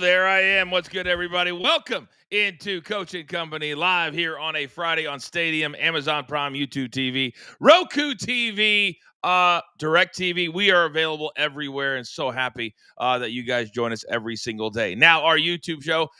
There I am. What's good, everybody? Welcome into Coach and Company live here on a Friday on Stadium, Amazon Prime, YouTube TV, Roku TV, Direct TV. We are available everywhere and so happy that you guys join us every single day. Now, our YouTube show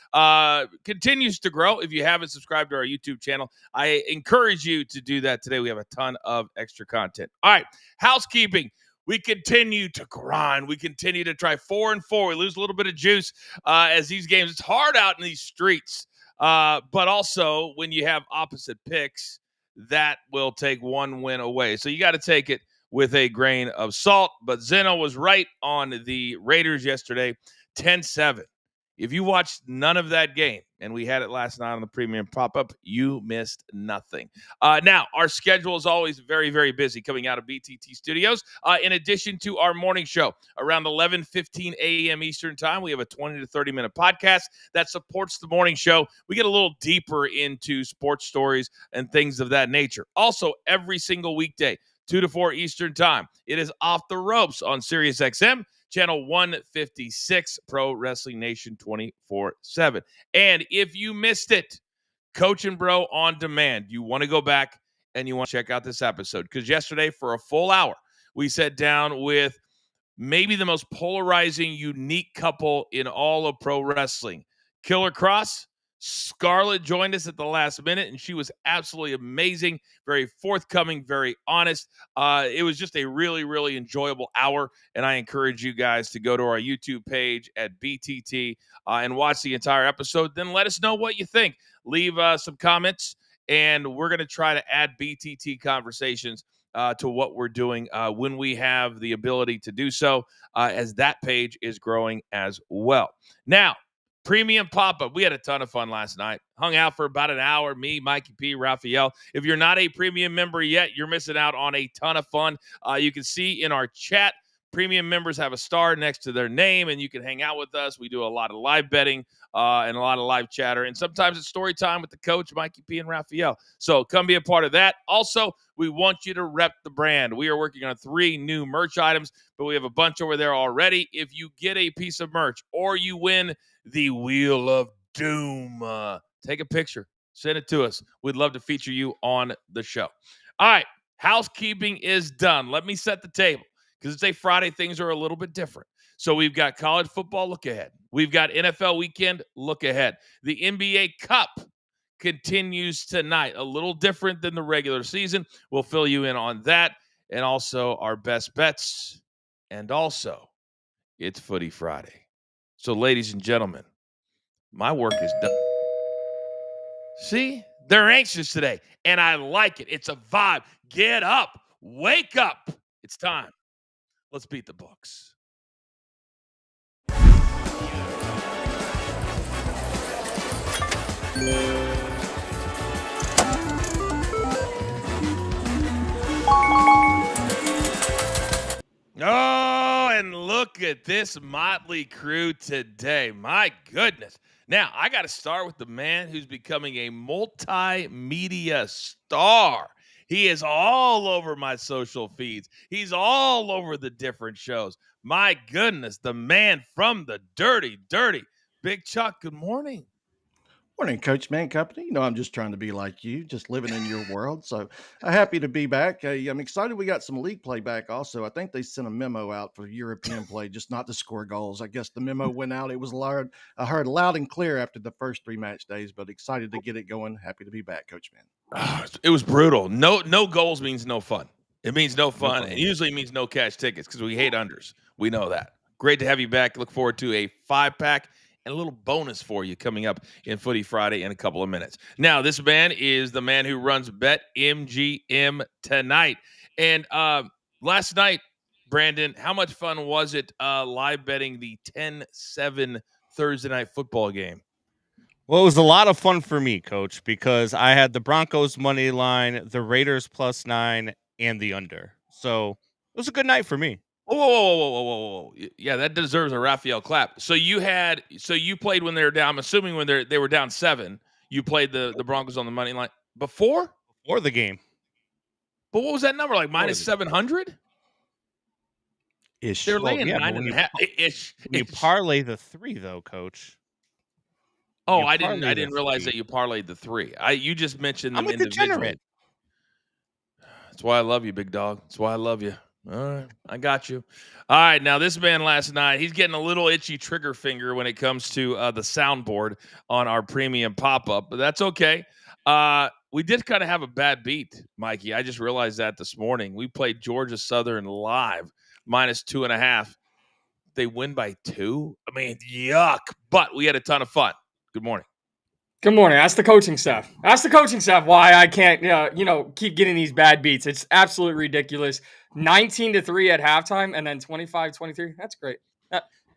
continues to grow. If you haven't subscribed to our YouTube channel, I encourage you to do that today. We have a ton of extra content. All right, housekeeping. We continue to grind. We continue to try 4-4. We lose a little bit of juice as these games. It's hard out in these streets. But also, when you have opposite picks, that will take one win away. So you got to take it with a grain of salt. But Zeno was right on the Raiders yesterday, 10-7. If you watched none of that game, and we had it last night on the premium pop-up, you missed nothing. Now, our schedule is always very, very busy coming out of BTT Studios. In addition to our morning show, around 11:15 a.m. Eastern Time, we have a 20 to 30-minute podcast that supports the morning show. We get a little deeper into sports stories and things of that nature. Also, every single weekday, 2 to 4 Eastern Time, it is Off the Ropes on SiriusXM. Channel 156, Pro Wrestling Nation 24/7. And if you missed it, Coach and Bro on demand. You want to go back and you want to check out this episode because yesterday for a full hour, we sat down with maybe the most polarizing, unique couple in all of pro wrestling. Killer Cross. Scarlett joined us at the last minute, and she was absolutely amazing, very forthcoming, very honest. It was just a really, really enjoyable hour, and I encourage you guys to go to our YouTube page at BTT and watch the entire episode. Then let us know what you think. Leave some comments, and we're going to try to add BTT conversations to what we're doing when we have the ability to do so, as that page is growing as well. Now, premium pop-up. We had a ton of fun last night. Hung out for about an hour. Me, Mikey P, Raphael. If you're not a premium member yet, you're missing out on a ton of fun. You can see in our chat, premium members have a star next to their name, and you can hang out with us. We do a lot of live betting and a lot of live chatter, and sometimes it's story time with the coach, Mikey P and Raphael. So come be a part of that. Also, we want you to rep the brand. We are working on 3 new merch items, but we have a bunch over there already. If you get a piece of merch or you win the Wheel of Doom, take a picture, send it to us. We'd love to feature you on the show. All right, housekeeping is done. Let me set the table because it's a Friday. Things are a little bit different. So we've got college football look ahead. We've got NFL weekend look ahead. The NBA Cup continues tonight, a little different than the regular season. We'll fill you in on that, and also our best bets, and also it's Footy Friday. So, ladies and gentlemen, my work is done. See, they're anxious today, and I like it. It's a vibe. Get up, wake up. It's time. Let's beat the books. Oh, and look at this motley crew today. My goodness. Now, I got to start with the man who's becoming a multimedia star. He is all over my social feeds. He's all over the different shows. My goodness, the man from the dirty, Big Chuck. Good morning. Morning, Coachman Company. I'm just trying to be like you, just living in your world. So happy to be back. I'm excited we got some league play back also. I think they sent a memo out for European play, just not to score goals. I guess the memo went out. It was loud. I heard loud and clear after the first 3 match days, but excited to get it going. Happy to be back, Coachman. It was brutal. No goals means no fun. It means no fun. No and usually means no cash tickets because we hate unders. We know that. Great to have you back. Look forward to a 5-pack and a little bonus for you coming up in Footy Friday in a couple of minutes. Now, this man is the man who runs BetMGM tonight. And last night, Brandon, how much fun was it live betting the 10-7 Thursday night football game? Well, it was a lot of fun for me, Coach, because I had the Broncos money line, the Raiders +9, and the under. So it was a good night for me. Whoa. Yeah, that deserves a Raphael clap. So you played when they were down. I'm assuming when they were down 7, you played the Broncos on the money line before the game. But what was that number, like minus 700? Ish. They're Well, laying yeah, but 9.5 ish. when you parlay the 3, though, Coach. Oh, You I parlay the didn't realize 3. that you parlayed the 3. You just mentioned I'm them a individually. degenerate. That's why I love you, big dog. That's why I love you. All right, I got you. All right, now this man last night, he's getting a little itchy trigger finger when it comes to the soundboard on our premium pop-up, but that's okay. We did kind of have a bad beat, Mikey. I just realized that this morning. We played Georgia Southern live, -2.5. They win by 2. I mean, yuck. But we had a ton of fun. Good morning. Good morning. Ask the coaching staff. Ask the coaching staff why I can't, keep getting these bad beats. It's absolutely ridiculous. 19-3 at halftime and then 25-23. That's great.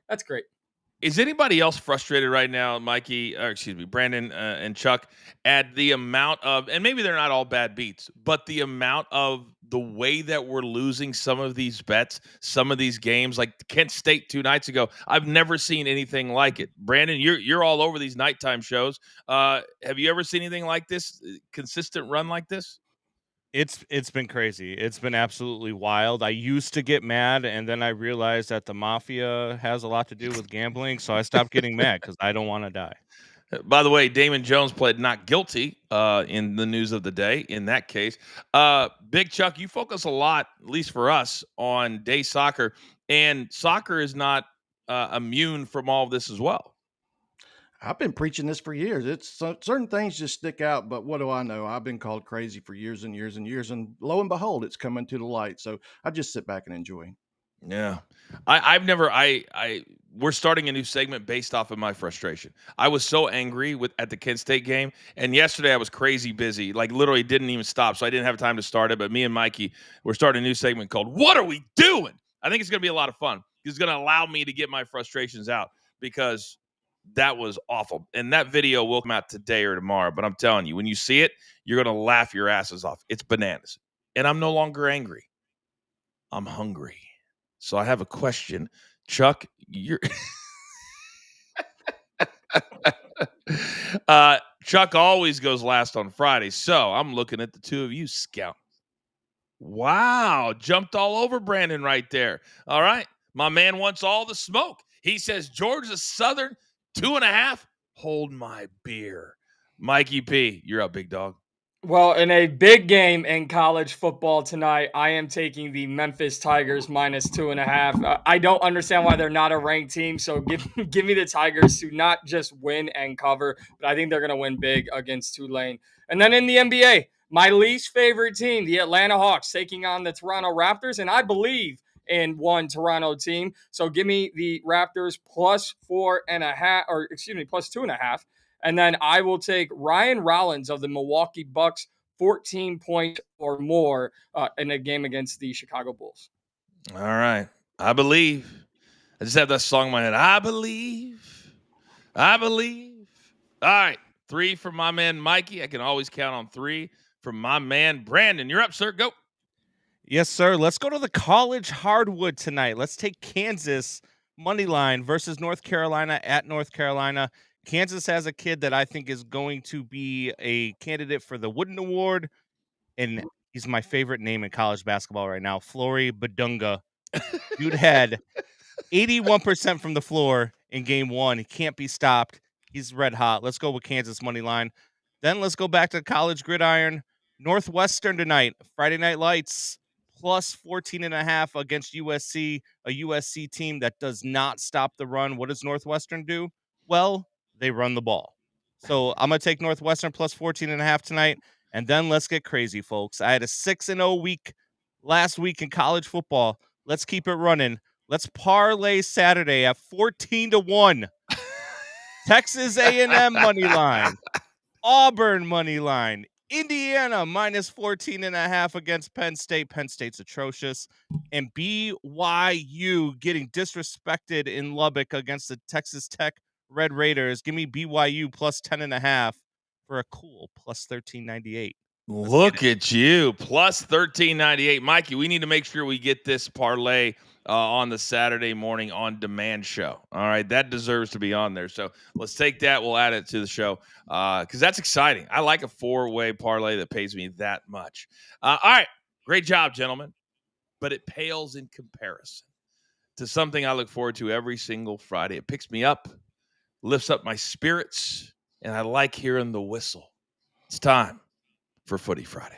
That's great. Is anybody else frustrated right now, Mikey, or excuse me, Brandon and Chuck, at the amount of, and maybe they're not all bad beats, but the amount of the way that we're losing some of these bets, some of these games, like Kent State 2 nights ago? I've never seen anything like it. Brandon, you're all over these nighttime shows. Have you ever seen anything like this? Consistent run like this? It's been crazy. It's been absolutely wild. I used to get mad, and then I realized that the mafia has a lot to do with gambling, so I stopped getting mad because I don't want to die. By the way, Damon Jones pled not guilty in the news of the day in that case. Big Chuck, you focus a lot, at least for us, on day soccer, and soccer is not immune from all of this as well. I've been preaching this for years. Certain things just stick out, but what do I know? I've been called crazy for years and years and years, and lo and behold, it's coming to the light. So I just sit back and enjoy. Yeah. We're starting a new segment based off of my frustration. I was so angry at the Kent State game, and yesterday I was crazy busy, like literally didn't even stop, so I didn't have time to start it. But me and Mikey, we're starting a new segment called "What Are We Doing?" I think it's going to be a lot of fun. It's going to allow me to get my frustrations out because that was awful. And that video will come out today or tomorrow. But I'm telling you, when you see it, you're going to laugh your asses off. It's bananas, and I'm no longer angry. I'm hungry. So I have a question. Chuck, you're Chuck always goes last on Friday. So I'm looking at the two of you scout. Wow, jumped all over Brandon right there. All right. My man wants all the smoke. He says Georgia Southern 2.5. Hold my beer. Mikey P, you're up, big dog. Well, in a big game in college football tonight, I am taking the Memphis Tigers -2.5. I don't understand why they're not a ranked team, so give me the Tigers to not just win and cover, but I think they're going to win big against Tulane. And then in the NBA, my least favorite team, the Atlanta Hawks, taking on the Toronto Raptors, and I believe in one Toronto team. So give me the Raptors +4.5, or excuse me, +2.5. And then I will take Ryan Rollins of the Milwaukee Bucks, 14 points or more in a game against the Chicago Bulls. All right. I believe. I just have that song in my head. I believe. I believe. All right. 3 from my man Mikey. I can always count on 3 from my man Brandon. You're up, sir. Go. Yes, sir. Let's go to the college hardwood tonight. Let's take Kansas money line versus North Carolina at North Carolina. Kansas has a kid that I think is going to be a candidate for the Wooden Award, and he's my favorite name in college basketball right now, Flory Badunga. Dude had 81% from the floor in game 1. He can't be stopped. He's red hot. Let's go with Kansas money line. Then let's go back to college gridiron. Northwestern tonight, Friday Night Lights, +14.5 against USC, a USC team that does not stop the run. What does Northwestern do? Well, they run the ball. So I'm going to take Northwestern +14.5 tonight. And then let's get crazy, folks. I had a 6-0 week last week in college football. Let's keep it running. Let's parlay Saturday at 14-1. Texas A&M money line, Auburn money line, Indiana -14.5 against Penn State. Penn State's atrocious. And BYU getting disrespected in Lubbock against the Texas Tech Red Raiders. Give me BYU +10.5 for a cool +13.98. Look at you, +13.98. Mikey, we need to make sure we get this parlay on the Saturday morning on demand show. All right, that deserves to be on there. So let's take that. We'll add it to the show because that's exciting. I like a 4-way parlay that pays me that much. All right, great job, gentlemen. But it pales in comparison to something I look forward to every single Friday. It picks me up, lifts up my spirits, and I like hearing the whistle. It's time for Footy Friday.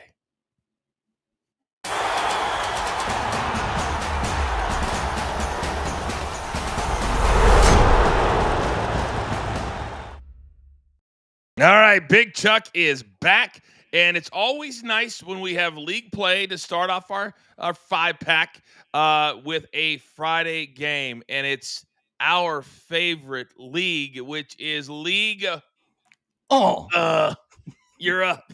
All right, Big Chuck is back, and it's always nice when we have league play to start off our 5-pack with a Friday game, and it's our favorite league, which is League. You're up.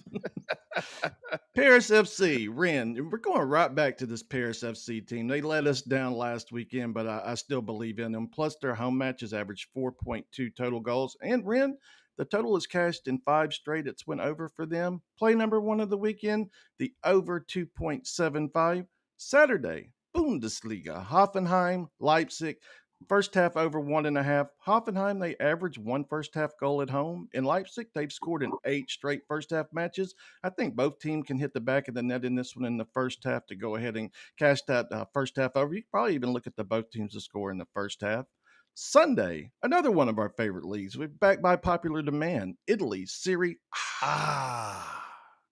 Paris FC, Ren. We're going right back to this Paris FC team. They let us down last weekend, but I still believe in them. Plus, their home matches average 4.2 total goals. And Ren, the total is cashed in 5 straight. It's went over for them. Play number 1 of the weekend, the over 2.75. Saturday, Bundesliga, Hoffenheim, Leipzig. First half over 1.5. Hoffenheim, they average 1 first half goal at home. In Leipzig, they've scored in 8 straight first half matches. I think both teams can hit the back of the net in this one in the first half to go ahead and cash that first half over. You can probably even look at the both teams to score in the first half. Sunday, another one of our favorite leagues. We're back by popular demand. Italy, Serie A.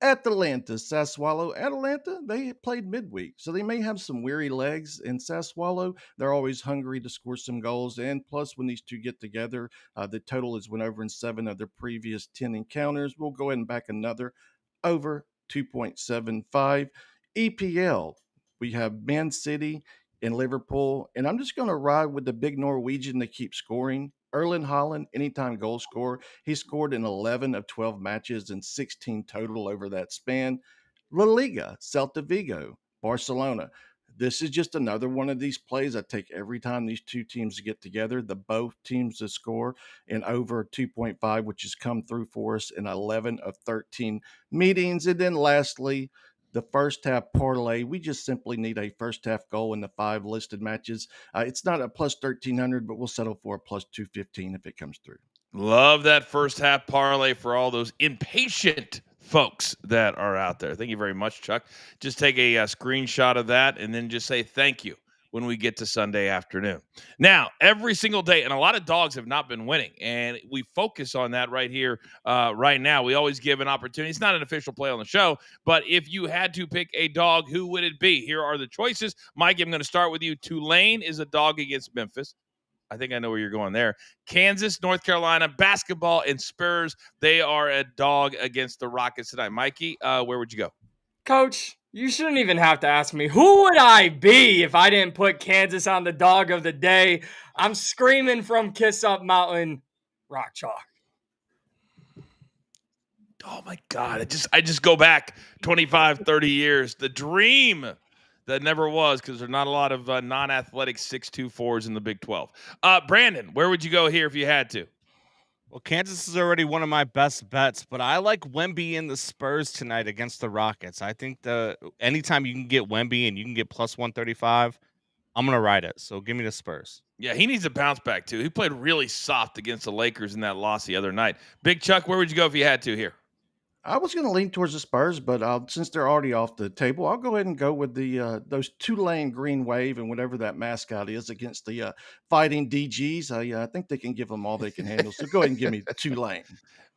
Atalanta, Sassuolo. Atalanta, they played midweek, so they may have some weary legs. In Sassuolo, they're always hungry to score some goals. And plus, when these two get together, the total is went over in 7 of their previous 10 encounters. We'll go ahead and back another over 2.75. EPL, we have Man City and Liverpool. And I'm just going to ride with the big Norwegian to keep scoring. Erling Haaland, anytime goal scorer. He scored in 11 of 12 matches and 16 total over that span. La Liga, Celta Vigo, Barcelona. This is just another one of these plays I take every time these two teams get together. The both teams to score in over 2.5, which has come through for us in 11 of 13 meetings. And then lastly, the first half parlay. We just simply need a first half goal in the 5 listed matches. It's not a plus 1,300, but we'll settle for a plus 215 if it comes through. Love that first half parlay for all those impatient folks that are out there. Thank you very much, Chuck. Just take a screenshot of that and then just say thank you when we get to Sunday afternoon. Now, every single day, and a lot of dogs have not been winning, and we focus on that right here, right now. We always give an opportunity. It's not an official play on the show, but if you had to pick a dog, who would it be? Here are the choices. Mike, I'm going to start with you. Tulane is a dog against Memphis. I think I know where you're going there. Kansas, North Carolina, basketball, and Spurs, they are a dog against the Rockets tonight. Mikey, where would you go? Coach, you shouldn't even have to ask me. Who would I be if I didn't put Kansas on the dog of the day? I'm screaming from Kiss Up Mountain, Rock Chalk. Oh, my God. I just go back 25, 30 years. The dream that never was, because there's not a lot of non-athletic 6'2" forwards in the Big 12. Brandon, where would you go here if you had to? Well, Kansas is already one of my best bets, but I like Wemby in the Spurs tonight against the Rockets. I think anytime you can get Wemby and you can get plus 135, I'm going to ride it. So give me the Spurs. Yeah, he needs to bounce back, too. He played really soft against the Lakers in that loss the other night. Big Chuck, where would you go if you had to here? I was going to lean towards the Spurs, but since they're already off the table, I'll go ahead and go with the those Tulane Green Wave and whatever that mascot is against the Fighting DGs. I think they can give them all they can handle. So go ahead and give me Tulane.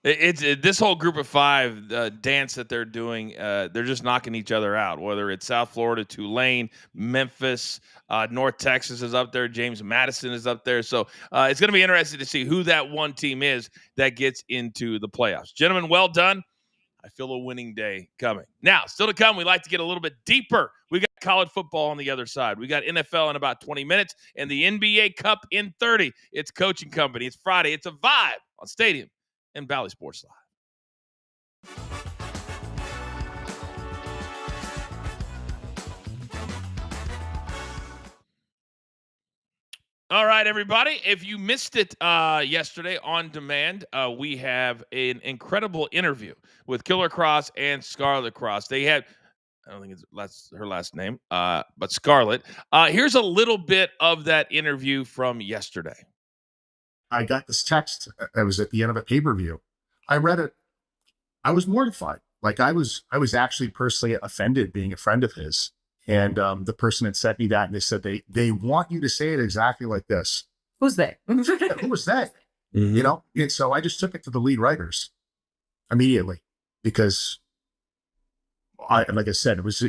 It's this whole group of 5 dance that they're doing. They're just knocking each other out, whether it's South Florida, Tulane, Memphis, North Texas is up there. James Madison is up there. So it's going to be interesting to see who that one team is that gets into the playoffs. Gentlemen, well done. I feel a winning day coming. Now, still to come, we like to get a little bit deeper. We got college football on the other side. We got NFL in about 20 minutes and the NBA Cup in 30. It's Coaching Company. It's Friday. It's a vibe on Stadium and Valley Sports Live. All right, everybody. If you missed it yesterday on demand, we have an incredible interview with Killer Cross and Scarlet Cross. They had, I don't think that's her last name, but Scarlet. Here's a little bit of that interview from yesterday. I got this text. I was at the end of a pay-per-view. I read it. I was mortified. Like I was actually personally offended being a friend of his. And the person had sent me that, and they said they want you to say it exactly like this. Who's they? Who was that? You know? And so I just took it to the lead writers immediately because like I said, it was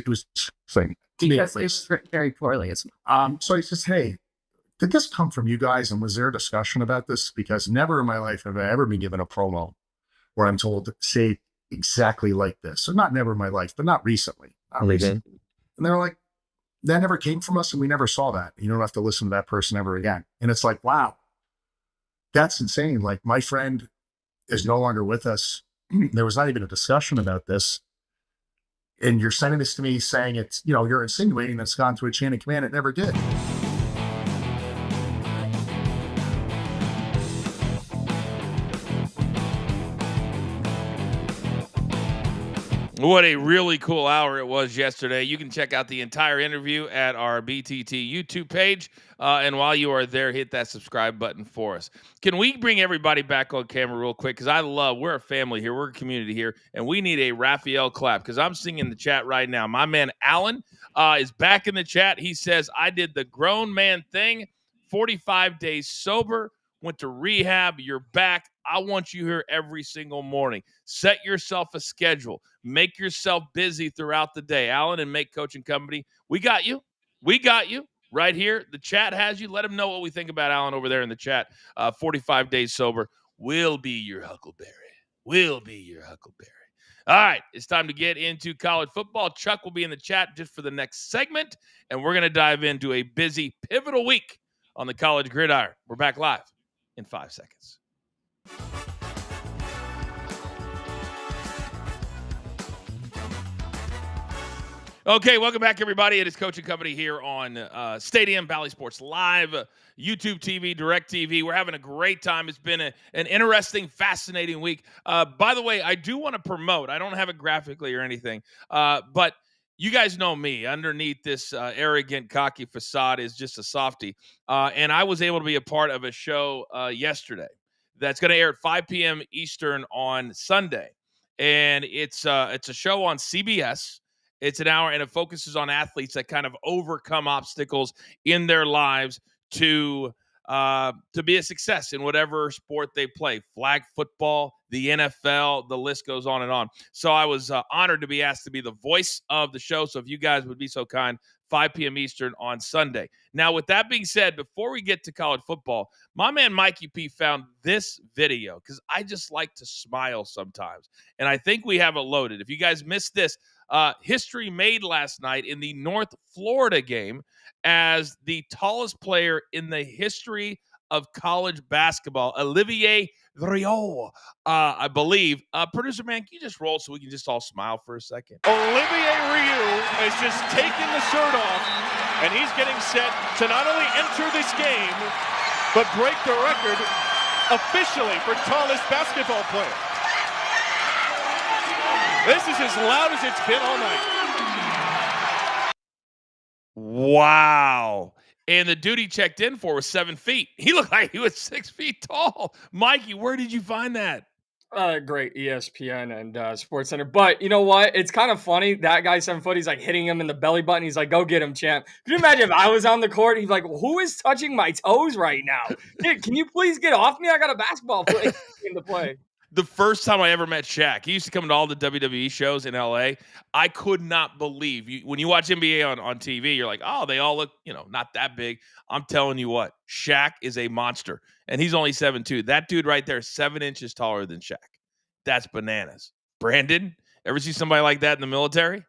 thing. Because it was written very poorly. So I said, hey, did this come from you guys? And was there a discussion about this? Because never in my life have I ever been given a promo where I'm told to say exactly like this. So not never in my life, but not recently. Not recently. And they were like, that never came from us and we never saw that. You don't have to listen to that person ever again. And it's like, wow, that's insane. Like, my friend is no longer with us. There was not even a discussion about this. And you're sending this to me saying it's, you know, you're insinuating it's gone to a chain of command. It never did. What a really cool hour it was yesterday. You can check out the entire interview at our BTT YouTube page. And while you are there, hit that subscribe button for us. Can we bring everybody back on camera real quick? Because we're a family here. We're a community here. And we need a Raphael clap because I'm seeing in the chat right now. My man Alan is back in the chat. He says, I did the grown man thing, 45 days sober, went to rehab. You're back. I want you here every single morning. Set yourself a schedule. Make yourself busy throughout the day. Alan and Make Coaching Company, we got you. We got you right here. The chat has you. Let them know what we think about Alan over there in the chat. 45 days sober. We'll be your Huckleberry. We'll be your Huckleberry. All right, it's time to get into college football. Chuck will be in the chat just for the next segment, and we're going to dive into a busy, pivotal week on the college gridiron. We're back live in 5 seconds. Okay, welcome back, everybody. It is Coaching Company here on Stadium, Bally Sports Live, YouTube TV, Direct TV. We're having a great time. It's been an interesting, fascinating week. By the way, I do want to promote. I don't have it graphically or anything, but you guys know me. Underneath this arrogant, cocky facade is just a softie. And I was able to be a part of a show yesterday that's going to air at 5 p.m. Eastern on Sunday. And it's a show on CBS. It's an hour, and it focuses on athletes that kind of overcome obstacles in their lives to be a success in whatever sport they play. Flag football, the NFL, the list goes on and on. So I was honored to be asked to be the voice of the show. So if you guys would be so kind, 5 p.m. Eastern on Sunday. Now, with that being said, before we get to college football, my man Mikey P found this video because I just like to smile sometimes. And I think we have it loaded. If you guys missed this, history made last night in the North Florida game as the tallest player in the history of college basketball, Olivier Rio, I believe. Producer man, can you just roll so we can just all smile for a second? Olivier Rio has just taken the shirt off, and he's getting set to not only enter this game, but break the record officially for tallest basketball player. This is as loud as it's been all night. Wow. And the dude he checked in for was 7 feet. He looked like he was 6 feet tall. Mikey, where did you find that? Great ESPN and Sports Center. But you know what? It's kind of funny. That guy 7 foot, he's like hitting him in the belly button. He's like, go get him, champ. Can you imagine if I was on the court? He's like, who is touching my toes right now? Dude, can you please get off me? I got a basketball play to play. The first time I ever met Shaq, he used to come to all the WWE shows in LA. I could not believe when you watch NBA on TV, you're like, oh, they all look, not that big. I'm telling you what, Shaq is a monster, and he's only 7'2". That dude right there is 7 inches taller than Shaq. That's bananas. Brandon, ever see somebody like that in the military?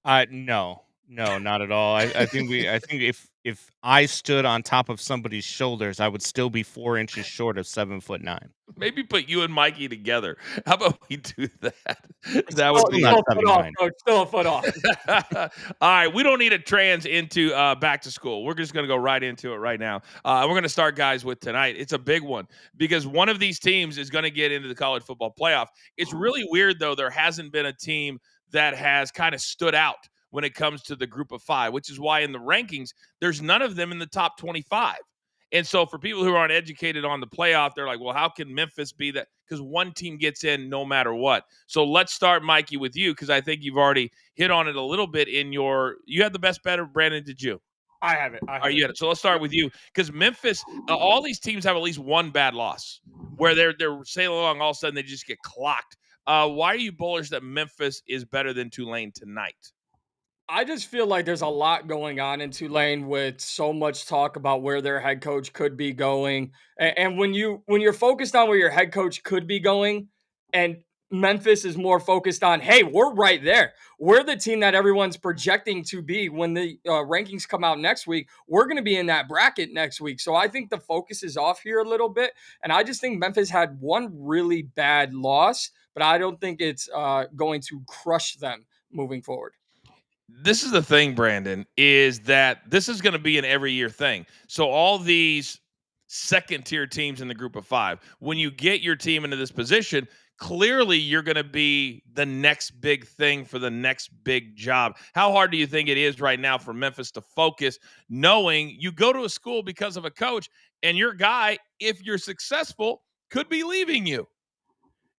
No, not at all. I think if I stood on top of somebody's shoulders, I would still be 4 inches short of 7'9". Maybe put you and Mikey together. How about we do that? That would would be still a foot off. All right, we don't need a trans into back to school. We're just going to go right into it right now. We're going to start, guys, with tonight. It's a big one because one of these teams is going to get into the college football playoff. It's really weird, though. There hasn't been a team that has kind of stood out when it comes to the group of five, which is why in the rankings, there's none of them in the top 25. And so for people who aren't educated on the playoff, they're like, well, how can Memphis be that? Because one team gets in no matter what. So let's start, Mikey, with you, because I think you've already hit on it a little bit in you had the best bet, Brandon, did you? I have it. Are you? So let's start with you, because Memphis, all these teams have at least one bad loss where they're sailing along, all of a sudden they just get clocked. Why are you bullish that Memphis is better than Tulane tonight? I just feel like there's a lot going on in Tulane with so much talk about where their head coach could be going. And when you're focused on where your head coach could be going, and Memphis is more focused on, hey, we're right there. We're the team that everyone's projecting to be when the rankings come out next week. We're going to be in that bracket next week. So I think the focus is off here a little bit. And I just think Memphis had one really bad loss, but I don't think it's going to crush them moving forward. This is the thing, Brandon, is that this is going to be an every year thing. So all these second tier teams in the group of 5, when you get your team into this position, clearly you're going to be the next big thing for the next big job. How hard do you think it is right now for Memphis to focus, knowing you go to a school because of a coach and your guy, if you're successful, could be leaving you?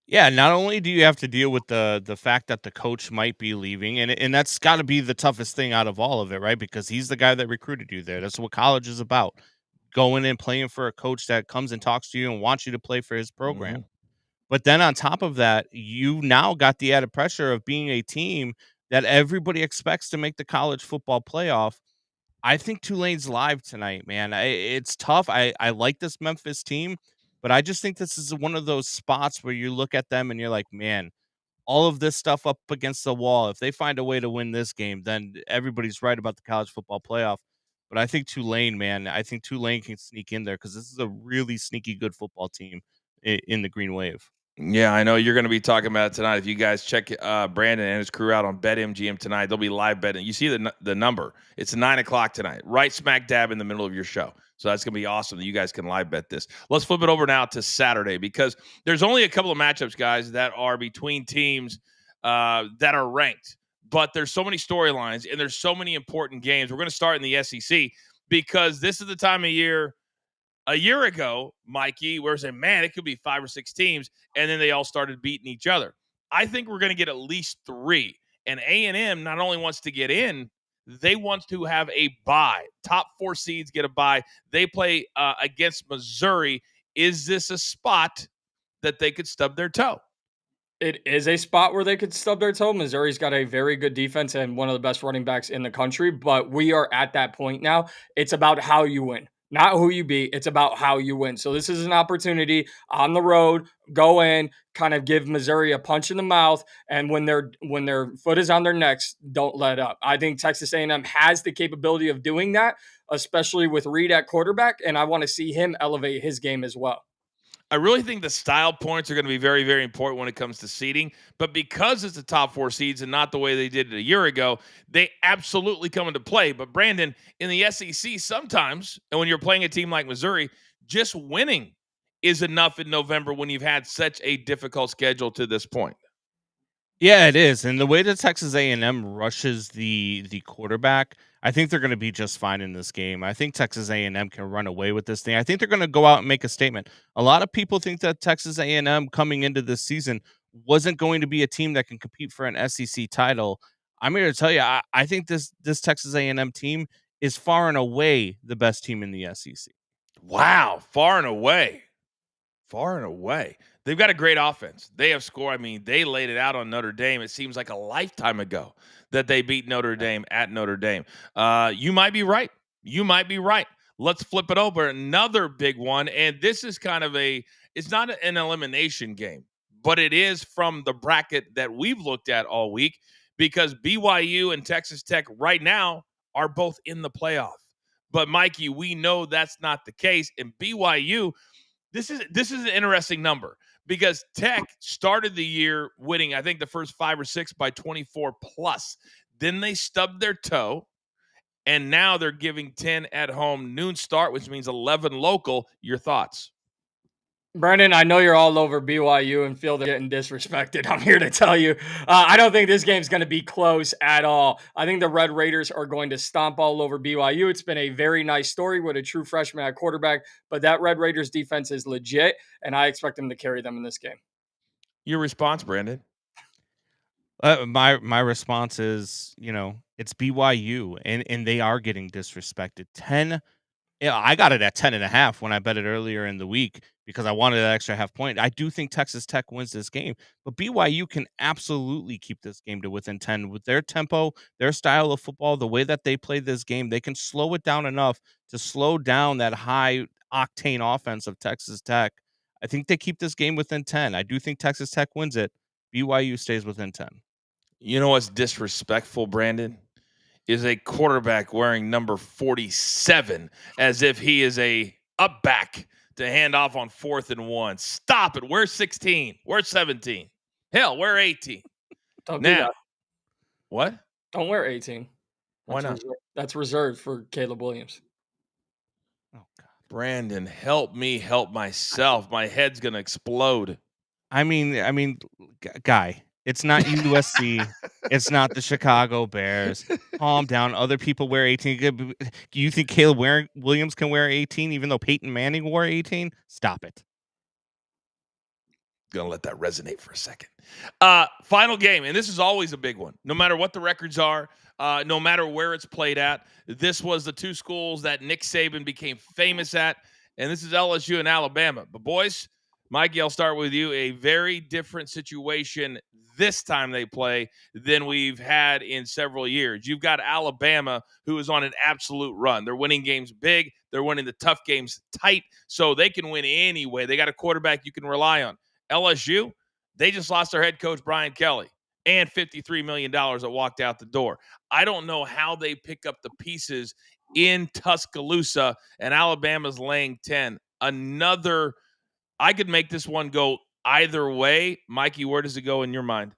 Yeah, not only do you have to deal with the fact that the coach might be leaving, and that's got to be the toughest thing out of all of it, right? Because he's the guy that recruited you there. That's what college is about. Going and playing for a coach that comes and talks to you and wants you to play for his program. Mhm. But then on top of that, you now got the added pressure of being a team that everybody expects to make the college football playoff. I think Tulane's live tonight, man. It's tough. I like this Memphis team, but I just think this is one of those spots where you look at them and you're like, man, all of this stuff up against the wall. If they find a way to win this game, then everybody's right about the college football playoff. But I think Tulane, man, I think Tulane can sneak in there because this is a really sneaky good football team in the Green Wave. Yeah, I know you're going to be talking about it tonight. If you guys check Brandon and his crew out on BetMGM tonight, they'll be live betting. You see the number. It's 9 o'clock tonight, right smack dab in the middle of your show. So that's going to be awesome that you guys can live bet this. Let's flip it over now to Saturday, because there's only a couple of matchups, guys, that are between teams that are ranked. But there's so many storylines and there's so many important games. We're going to start in the SEC because this is the time of year. A year ago, Mikey, we're saying, man, it could be 5 or 6 teams, and then they all started beating each other. I think we're going to get at least 3. And A&M not only wants to get in, they want to have a bye. Top 4 seeds get a bye. They play against Missouri. Is this a spot that they could stub their toe? It is a spot where they could stub their toe. Missouri's got a very good defense and one of the best running backs in the country, but we are at that point now. It's about how you win, not who you beat. It's about how you win. So this is an opportunity on the road, go in, kind of give Missouri a punch in the mouth, and when their foot is on their necks, don't let up. I think Texas A&M has the capability of doing that, especially with Reed at quarterback, and I want to see him elevate his game as well. I really think the style points are going to be very, very important when it comes to seeding. But because it's the top 4 seeds and not the way they did it a year ago, they absolutely come into play. But Brandon, in the SEC, sometimes, and when you're playing a team like Missouri, just winning is enough in November when you've had such a difficult schedule to this point. Yeah, it is. And the way that Texas A&M rushes the quarterback, I think they're going to be just fine in this game. I think Texas A&M can run away with this thing. I think they're going to go out and make a statement. A lot of people think that Texas A&M coming into this season wasn't going to be a team that can compete for an SEC title. I'm here to tell you, I think this Texas A&M team is far and away the best team in the SEC. Wow, far and away. Far and away. They've got a great offense. They have scored. I mean, they laid it out on Notre Dame. It seems like a lifetime ago that they beat Notre Dame at Notre Dame. You might be right. You might be right. Let's flip it over. Another big one. And this is kind of it's not an elimination game, but it is from the bracket that we've looked at all week, because BYU and Texas Tech right now are both in the playoff. But Mikey, we know that's not the case. And BYU, this is an interesting number, because Tech started the year winning, I think, the first 5 or 6 by 24 plus. Then they stubbed their toe, and now they're giving 10 at home, noon start, which means 11 local. Your thoughts? Brandon, I know you're all over BYU and feel they're getting disrespected. I'm here to tell you, I don't think this game's going to be close at all. I think the Red Raiders are going to stomp all over BYU. It's been a very nice story with a true freshman at quarterback, but that Red Raiders defense is legit, and I expect them to carry them in this game. Your response, Brandon? My response is, it's BYU, and they are getting disrespected. 10. Yeah, I got it at 10.5 when I bet it earlier in the week because I wanted that extra half point. I do think Texas Tech wins this game, but BYU can absolutely keep this game to within 10 with their tempo, their style of football, the way that they play this game. They can slow it down enough to slow down that high octane offense of Texas Tech. I think they keep this game within 10. I do think Texas Tech wins it. BYU stays within 10. You know what's disrespectful, Brandon? Is a quarterback wearing number 47 as if he is a up back to hand off on 4th and 1. Stop it. We're 16. We're 17. Hell, we're 18. Don't do that. What? Don't wear 18. Why not? That's reserved for Caleb Williams. Oh, God. Brandon, help me help myself. My head's going to explode. I mean, guy, it's not USC. It's not the Chicago Bears. Calm down. Other people wear 18. Do you think Caleb Williams can wear 18 even though Peyton Manning wore 18? Stop it. Gonna let that resonate for a second. Final game, and this is always a big one. No matter what the records are, no matter where it's played at, this was the two schools that Nick Saban became famous at, and this is LSU and Alabama. But boys, Mikey, I'll start with you. A very different situation this time they play than we've had in several years. You've got Alabama, who is on an absolute run. They're winning games big. They're winning the tough games tight, so they can win anyway. They got a quarterback you can rely on. LSU, they just lost their head coach, Brian Kelly, and $53 million that walked out the door. I don't know how they pick up the pieces in Tuscaloosa, and Alabama's laying 10. I could make this one go either way. Mikey, where does it go in your mind?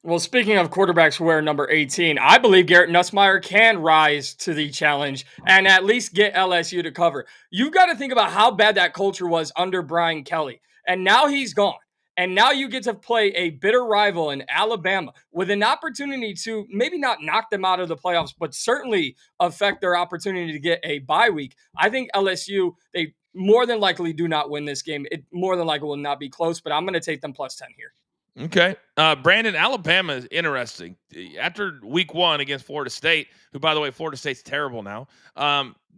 Well, speaking of quarterbacks who wear number 18, I believe Garrett Nussmeier can rise to the challenge and at least get LSU to cover. You've got to think about how bad that culture was under Brian Kelly, and now he's gone. And now you get to play a bitter rival in Alabama with an opportunity to maybe not knock them out of the playoffs, but certainly affect their opportunity to get a bye week. I think LSU, they more than likely do not win this game. It more than likely will not be close, but I'm going to take them plus 10 here. Okay. Brandon, Alabama is interesting. After week 1 against Florida State, who, by the way, Florida State's terrible now,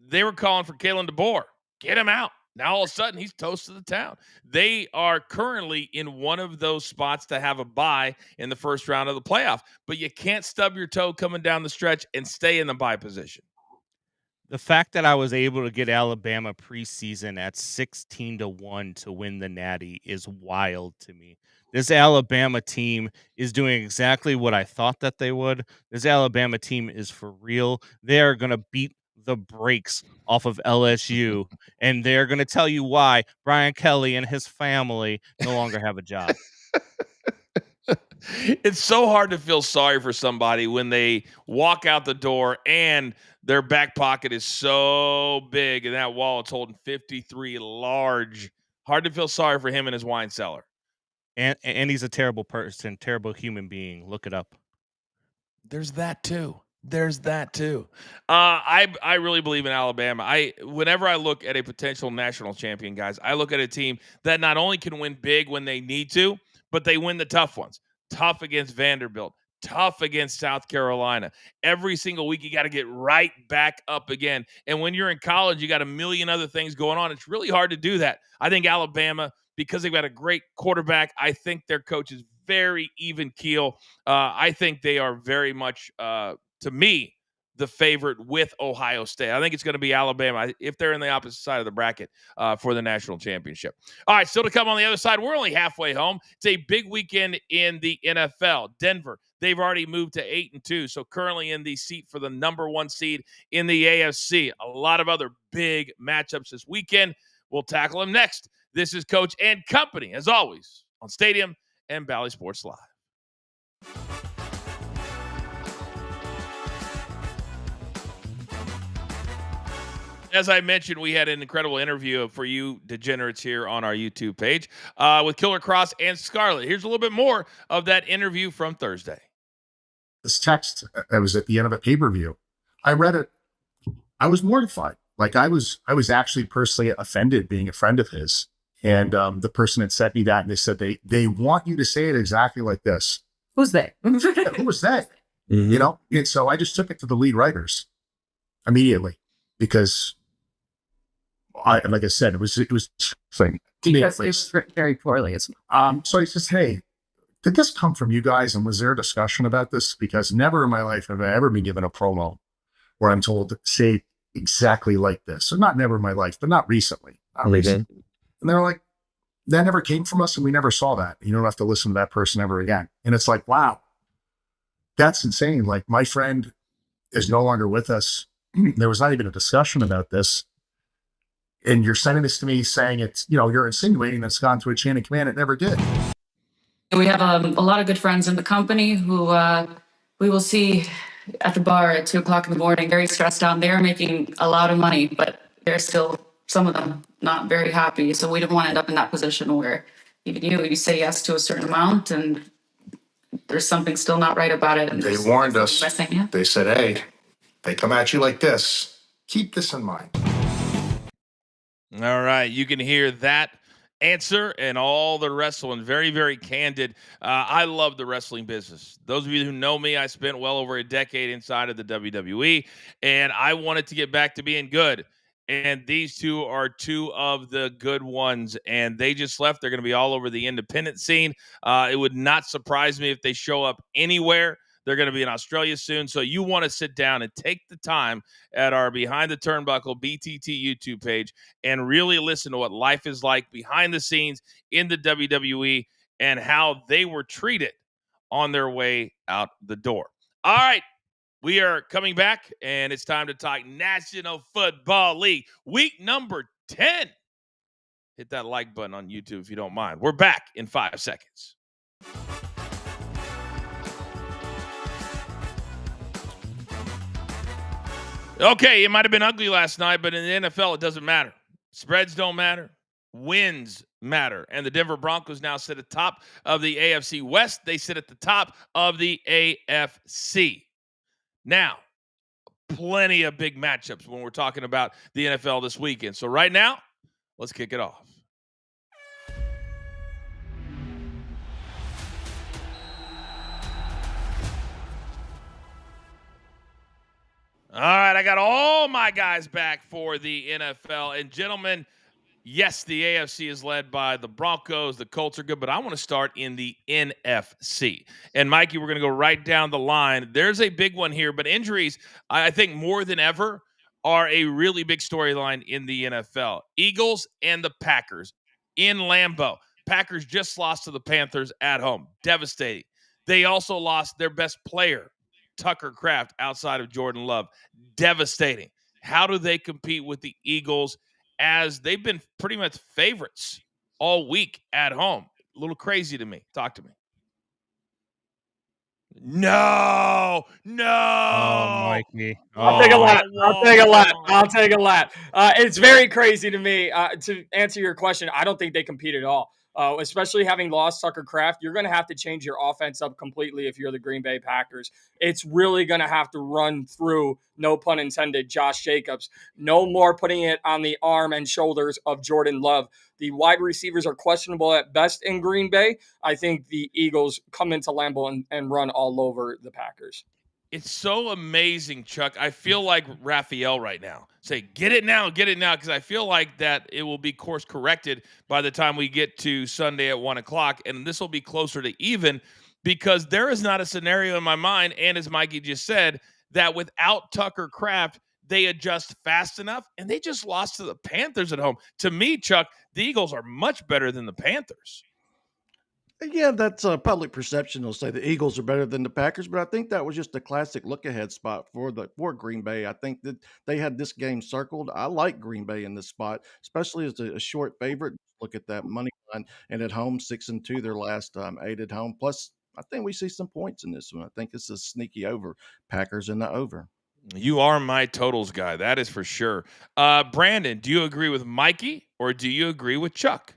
they were calling for Kalen DeBoer. Get him out. Now, all of a sudden, he's toast to the town. They are currently in one of those spots to have a bye in the first round of the playoff, but you can't stub your toe coming down the stretch and stay in the bye position. The fact that I was able to get Alabama preseason at 16-1 to win the Natty is wild to me. This Alabama team is doing exactly what I thought that they would. This Alabama team is for real. They are going to beat the brakes off of LSU, and they're going to tell you why Brian Kelly and his family no longer have a job. It's so hard to feel sorry for somebody when they walk out the door and their back pocket is so big and that wallet's holding 53 large. Hard to feel sorry for him and his wine cellar. And he's a terrible person, terrible human being. Look it up. There's that too. I really believe in Alabama. Whenever I look at a potential national champion, guys, I look at a team that not only can win big when they need to, but they win the tough ones. Tough against Vanderbilt, tough against South Carolina. Every single week, you got to get right back up again. And when you're in college, you got a million other things going on. It's really hard to do that. I think Alabama, because they've got a great quarterback, I think their coach is very even keel. I think they are very much, to me, the favorite with Ohio State. I think it's going to be Alabama if they're in the opposite side of the bracket for the national championship. All right, still to come on the other side. We're only halfway home. It's a big weekend in the NFL. Denver, they've already moved to 8-2, so currently in the seat for the number 1 seed in the AFC. A lot of other big matchups this weekend. We'll tackle them next. This is Coach and Company, as always, on Stadium and Bally Sports Live. as I mentioned, we had an incredible interview for you degenerates here on our YouTube page with Killer Cross and Scarlett. Here's a little bit more of that interview from Thursday. This text, I was at the end of a pay-per-view. I read it. I was mortified. Like I was actually personally offended being a friend of his. And the person had sent me that, and they said they want you to say it exactly like this. Who's they? Who was that? You know? And so I just took it to the lead writers immediately because like I said, it was thing. Because it was very poorly. So I says, hey, did this come from you guys? And was there a discussion about this? Because never in my life have I ever been given a promo where I'm told to say exactly like this. So not never in my life, but not recently. Not recently. And they're like, that never came from us, and we never saw that. You don't have to listen to that person ever again. And it's like, wow, that's insane. Like, my friend is no longer with us. There was not even a discussion about this. And you're sending this to me saying it's, you're insinuating it's gone to a chain of command. It never did. We have a lot of good friends in the company who we will see at the bar at 2:00 in the morning, very stressed out. They're making a lot of money, but they're still, some of them, not very happy. So we didn't want to end up in that position where even you say yes to a certain amount and there's something still not right about it. And They warned us. missing, yeah. They said, hey, they come at you like this. Keep this in mind. All right, you can hear that answer and all the wrestling. Very, very candid. I love the wrestling business. Those of you who know me, I spent well over a decade inside of the WWE, and I wanted to get back to being good. And these two are two of the good ones, and they just left. They're going to be all over the independent scene. It would not surprise me if they show up anywhere. They're going to be in Australia soon. So you want to sit down and take the time at our Behind the Turnbuckle BTT YouTube page and really listen to what life is like behind the scenes in the WWE and how they were treated on their way out the door. All right. We are coming back, and it's time to talk National Football League, week number 10. Hit that like button on YouTube if you don't mind. We're back in 5 seconds. Okay, it might have been ugly last night, but in the NFL, it doesn't matter. Spreads don't matter. Wins matter. And the Denver Broncos now sit at the top of the AFC West. They sit at the top of the AFC. Now, plenty of big matchups when we're talking about the NFL this weekend. So right now, let's kick it off. All right, I got all my guys back for the NFL. And gentlemen, yes, the AFC is led by the Broncos. The Colts are good, but I want to start in the NFC. And Mikey, we're going to go right down the line. There's a big one here, but injuries, I think more than ever, are a really big storyline in the NFL. Eagles and the Packers in Lambeau. Packers just lost to the Panthers at home. Devastating. They also lost their best player, Tucker Kraft, outside of Jordan Love. Devastating. How do they compete with the Eagles as they've been pretty much favorites all week at home? A little crazy to me. Talk to me. No. Oh, Mikey. I'll take a lap. It's very crazy to me. To answer your question, I don't think they compete at all. Especially having lost Tucker Kraft, you're going to have to change your offense up completely if you're the Green Bay Packers. It's really going to have to run through, no pun intended, Josh Jacobs. No more putting it on the arm and shoulders of Jordan Love. The wide receivers are questionable at best in Green Bay. I think the Eagles come into Lambeau and run all over the Packers. It's so amazing, Chuck. I feel like Raphael right now. Say, get it now, because I feel like that it will be course corrected by the time we get to Sunday at 1 o'clock, and this will be closer to even because there is not a scenario in my mind, and as Mikey just said, that without Tucker Kraft, they adjust fast enough, and they just lost to the Panthers at home. To me, Chuck, the Eagles are much better than the Panthers. Yeah, that's public perception. They'll say the Eagles are better than the Packers, but I think that was just a classic look-ahead spot for Green Bay. I think that they had this game circled. I like Green Bay in this spot, especially as a short favorite. Look at that money line, and at home 6-2 their last 8 at home. Plus, I think we see some points in this one. I think it's a sneaky over. Packers in the over. You are my totals guy. That is for sure. Brandon, do you agree with Mikey or do you agree with Chuck?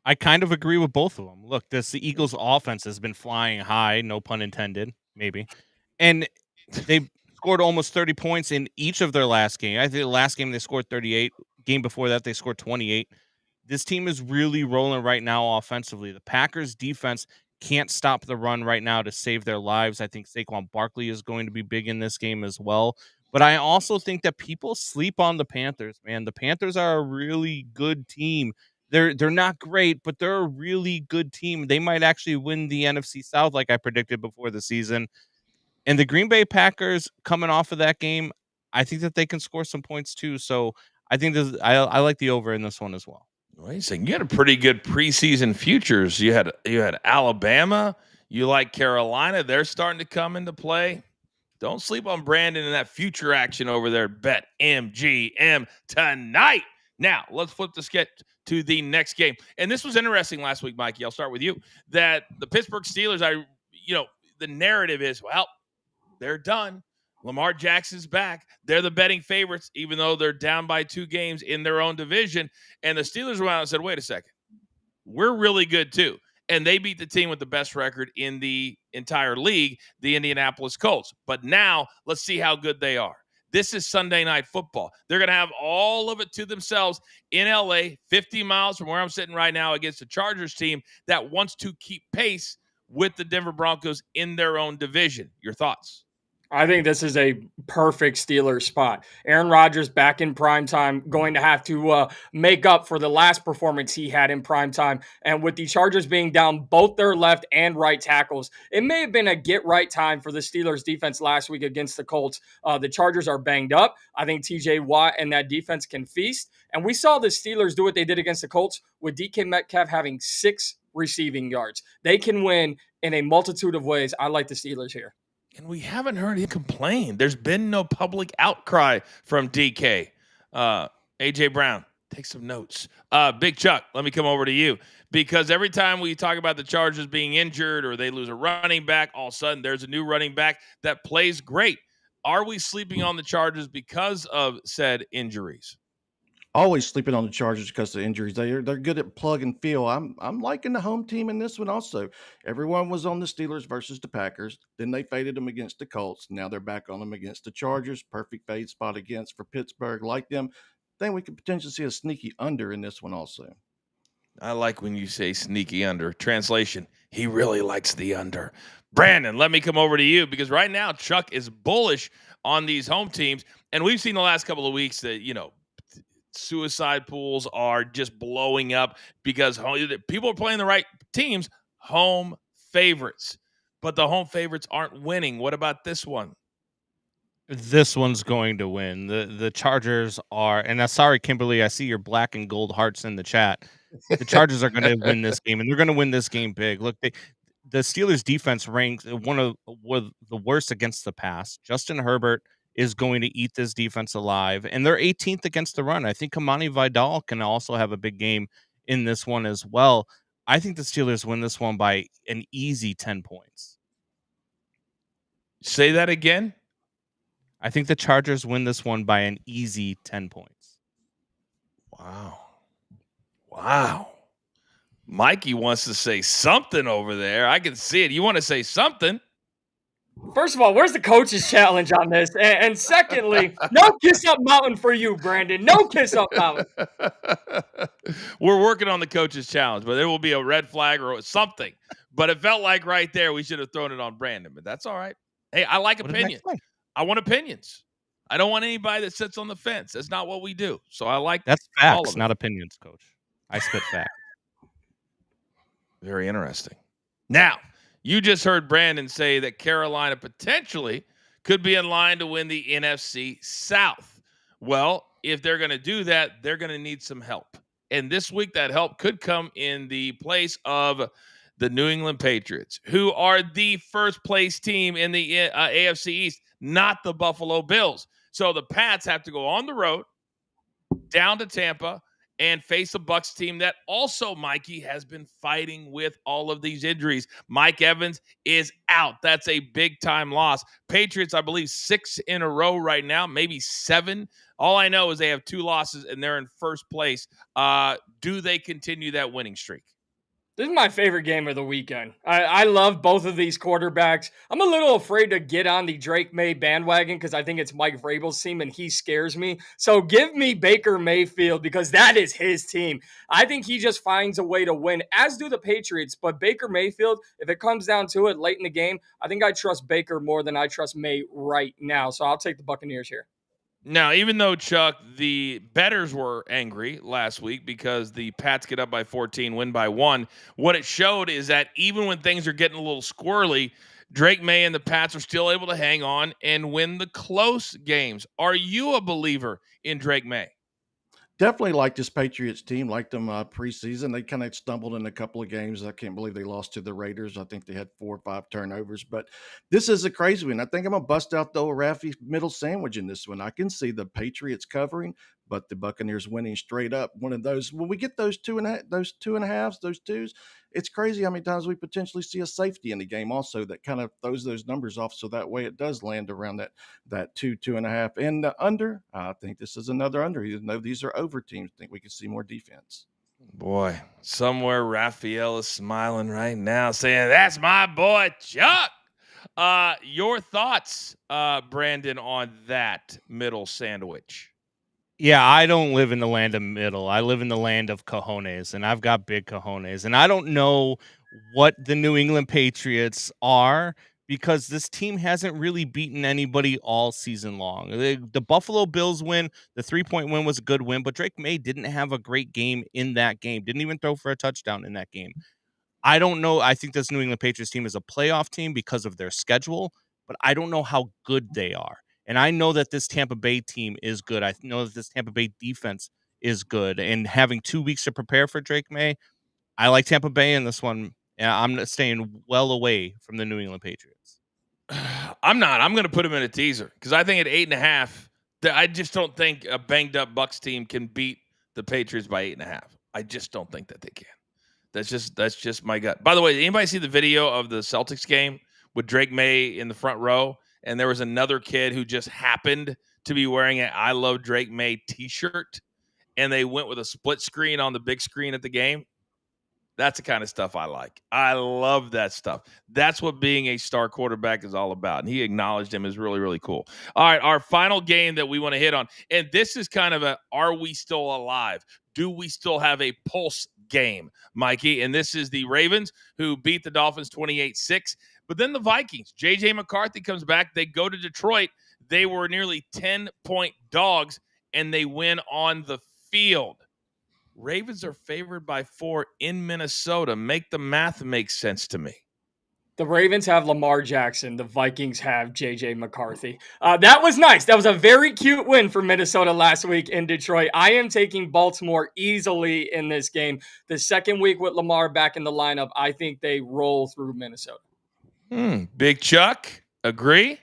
I kind of agree with both of them. Look, the Eagles' offense has been flying high, no pun intended, maybe, and they scored almost 30 points in each of their last game. I think the last game they scored 38. Game before that they scored 28. This team is really rolling right now offensively. The Packers defense can't stop the run right now to save their lives. I think Saquon Barkley is going to be big in this game as well. But I also think that people sleep on the Panthers, man. The Panthers are a really good team. They're not great, but they're a really good team. They might actually win the NFC South like I predicted before the season. And the Green Bay Packers coming off of that game, I think that they can score some points too. So I think I like the over in this one as well. Wait a second. You had a pretty good preseason futures. You had Alabama. You like Carolina. They're starting to come into play. Don't sleep on Brandon and that future action over there at Bet MGM tonight. Now, let's flip the sketch to the next game. And this was interesting last week, Mikey. I'll start with you. That the Pittsburgh Steelers, the narrative is, well, they're done. Lamar Jackson's back. They're the betting favorites, even though they're down by 2 games in their own division. And the Steelers went out and said, wait a second. We're really good too. And they beat the team with the best record in the entire league, the Indianapolis Colts. But now let's see how good they are. This is Sunday Night Football. They're going to have all of it to themselves in LA, 50 miles from where I'm sitting right now against a Chargers team that wants to keep pace with the Denver Broncos in their own division. Your thoughts? I think this is a perfect Steelers spot. Aaron Rodgers back in primetime, going to have to make up for the last performance he had in primetime. And with the Chargers being down both their left and right tackles, it may have been a get-right time for the Steelers defense last week against the Colts. The Chargers are banged up. I think TJ Watt and that defense can feast. And we saw the Steelers do what they did against the Colts with DK Metcalf having 6 receiving yards. They can win in a multitude of ways. I like the Steelers here. And we haven't heard him complain. There's been no public outcry from DK. AJ Brown, take some notes. Big Chuck, let me come over to you. Because every time we talk about the Chargers being injured or they lose a running back, all of a sudden there's a new running back that plays great. Are we sleeping on the Chargers because of said injuries? Always sleeping on the Chargers because of injuries. They're good at plug and fill. I'm liking the home team in this one also. Everyone was on the Steelers versus the Packers. Then they faded them against the Colts. Now they're back on them against the Chargers. Perfect fade spot against for Pittsburgh. Like them. Then we could potentially see a sneaky under in this one also. I like when you say sneaky under. Translation, he really likes the under. Brandon, let me come over to you because right now Chuck is bullish on these home teams. And we've seen the last couple of weeks that, suicide pools are just blowing up because people are playing the right teams, home favorites. But the home favorites aren't winning. What about this one? This one's going to win. The Chargers are, and sorry, Kimberly, I see your black and gold hearts in the chat. The Chargers are going to win this game, and they're going to win this game big. Look, the Steelers' defense ranks one of the worst against the pass. Justin Herbert is going to eat this defense alive, and they're 18th against the run. I think Kamani Vidal can also have a big game in this one as well. I think the Steelers win this one by an easy 10 points. Say that again. I think the Chargers win this one by an easy 10 points. Wow. Mikey wants to say something over there. I can see it. You want to say something? First of all, where's the coach's challenge on this? And secondly, no kiss up mountain for you, Brandon. No kiss up mountain. We're working on the coach's challenge, but there will be a red flag or something. But it felt like right there we should have thrown it on Brandon, but that's all right. Hey, I like opinions. I want opinions. I don't want anybody that sits on the fence. That's not what we do. So I like that's facts, not opinions, Coach. I spit facts. Very interesting. Now, you just heard Brandon say that Carolina potentially could be in line to win the NFC South. Well, if they're going to do that, they're going to need some help. And this week, that help could come in the place of the New England Patriots, who are the first place team in the AFC East, not the Buffalo Bills. So the Pats have to go on the road, down to Tampa, and face a Bucs team that also, Mikey, has been fighting with all of these injuries. Mike Evans is out. That's a big-time loss. Patriots, I believe, 6 in a row right now, maybe 7. All I know is they have 2 losses, and they're in first place. Do they continue that winning streak? This is my favorite game of the weekend. I love both of these quarterbacks. I'm a little afraid to get on the Drake May bandwagon because I think it's Mike Vrabel's team and he scares me. So give me Baker Mayfield because that is his team. I think he just finds a way to win, as do the Patriots. But Baker Mayfield, if it comes down to it late in the game, I think I trust Baker more than I trust May right now. So I'll take the Buccaneers here. Now, even though, Chuck, the bettors were angry last week because the Pats get up by 14, win by 1, what it showed is that even when things are getting a little squirrely, Drake May and the Pats are still able to hang on and win the close games. Are you a believer in Drake May? Definitely like this Patriots team, liked them preseason. They kind of stumbled in a couple of games. I can't believe they lost to the Raiders. I think they had 4 or 5 turnovers, but this is a crazy one. I think I'm going to bust out the old Raffy middle sandwich in this one. I can see the Patriots covering, but the Buccaneers winning straight up. One of those, when we get those 2.5, those twos, it's crazy how many times we potentially see a safety in the game also that kind of throws those numbers off. So that way it does land around that 2.5 and the under. I think this is another under, even though these are over teams. I think we could see more defense. Boy, somewhere Raphael is smiling right now saying, that's my boy, Chuck. Your thoughts, Brandon, on that middle sandwich? Yeah, I don't live in the land of middle. I live in the land of cojones, and I've got big cojones. And I don't know what the New England Patriots are because this team hasn't really beaten anybody all season long. The Buffalo Bills win, the 3-point win was a good win, but Drake May didn't have a great game in that game. Didn't even throw for a touchdown in that game. I don't know. I think this New England Patriots team is a playoff team because of their schedule, but I don't know how good they are. And I know that this Tampa Bay team is good. I know that this Tampa Bay defense is good. And having 2 weeks to prepare for Drake May, I like Tampa Bay in this one. And I'm staying well away from the New England Patriots. I'm not. I'm going to put him in a teaser because I think at 8.5, I just don't think a banged up Bucs team can beat the Patriots by 8.5. I just don't think that they can. That's just my gut. By the way, did anybody see the video of the Celtics game with Drake May in the front row? And there was another kid who just happened to be wearing an I Love Drake May t-shirt. And they went with a split screen on the big screen at the game. That's the kind of stuff I like. I love that stuff. That's what being a star quarterback is all about. And he acknowledged him is really, really cool. All right, our final game that we want to hit on. And this is kind of a, are we still alive? Do we still have a pulse game, Mikey? And this is the Ravens who beat the Dolphins 28-6. But then the Vikings, J.J. McCarthy comes back. They go to Detroit. They were nearly 10-point dogs, and they win on the field. Ravens are favored by 4 in Minnesota. Make the math make sense to me. The Ravens have Lamar Jackson. The Vikings have J.J. McCarthy. That was nice. That was a very cute win for Minnesota last week in Detroit. I am taking Baltimore easily in this game. The second week with Lamar back in the lineup, I think they roll through Minnesota. Big Chuck, agree?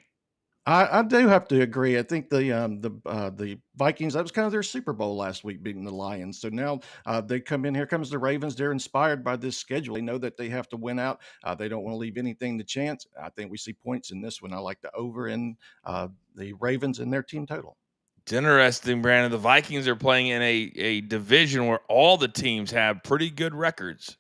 I do have to agree. I think the Vikings, that was kind of their Super Bowl last week, beating the Lions. So now they come in. Here comes the Ravens. They're inspired by this schedule. They know that they have to win out. They don't want to leave anything to chance. I think we see points in this one. I like the over in the Ravens and their team total. It's interesting, Brandon. The Vikings are playing in a division where all the teams have pretty good records.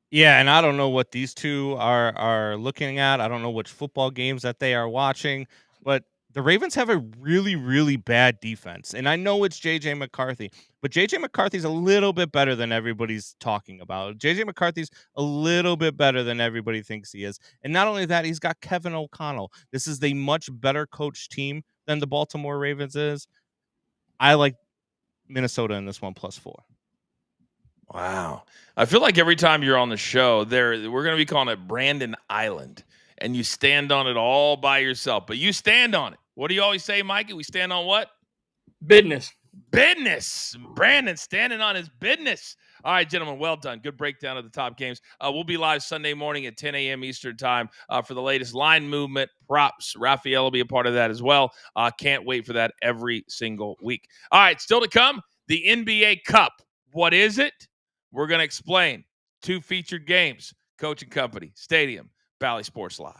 Yeah, and I don't know what these two are looking at. I don't know which football games that they are watching, but the Ravens have a really, really bad defense. And I know it's J.J. McCarthy, but J.J. McCarthy's a little bit better than everybody's talking about. J.J. McCarthy's a little bit better than everybody thinks he is. And not only that, he's got Kevin O'Connell. This is a much better coached team than the Baltimore Ravens is. I like Minnesota in this one +4. Wow. I feel like every time you're on the show, we're going to be calling it Brandon Island, and you stand on it all by yourself. But you stand on it. What do you always say, Mikey? We stand on what? Business. Brandon standing on his business. All right, gentlemen, well done. Good breakdown of the top games. We'll be live Sunday morning at 10 a.m. Eastern time for the latest line movement props. Raphael will be a part of that as well. Can't wait for that every single week. All right, still to come. The NBA Cup. What is it? We're going to explain. 2 featured games. Coaching Company, Stadium, Bally Sports Live.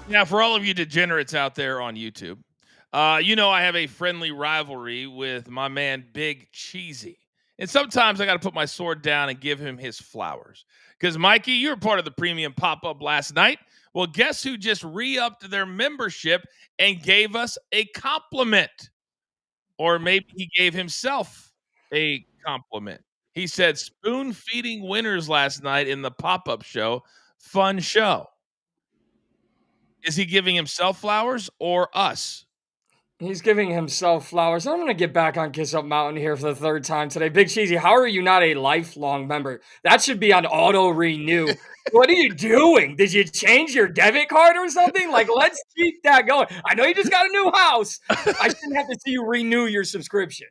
Now, for all of you degenerates out there on YouTube, you know I have a friendly rivalry with my man Big Cheesy. And sometimes I got to put my sword down and give him his flowers. Because, Mikey, you were part of the premium pop-up last night. Well, guess who just re-upped their membership and gave us a compliment? Or maybe he gave himself a compliment. He said, spoon-feeding winners last night in the pop-up show. Fun show. Is he giving himself flowers or us? He's giving himself flowers. I'm going to get back on Kiss Up Mountain here for the 3rd time today. Big Cheesy, how are you not a lifelong member? That should be on auto renew. What are you doing? Did you change your debit card or something? Like, let's keep that going. I know you just got a new house. I shouldn't have to see you renew your subscription.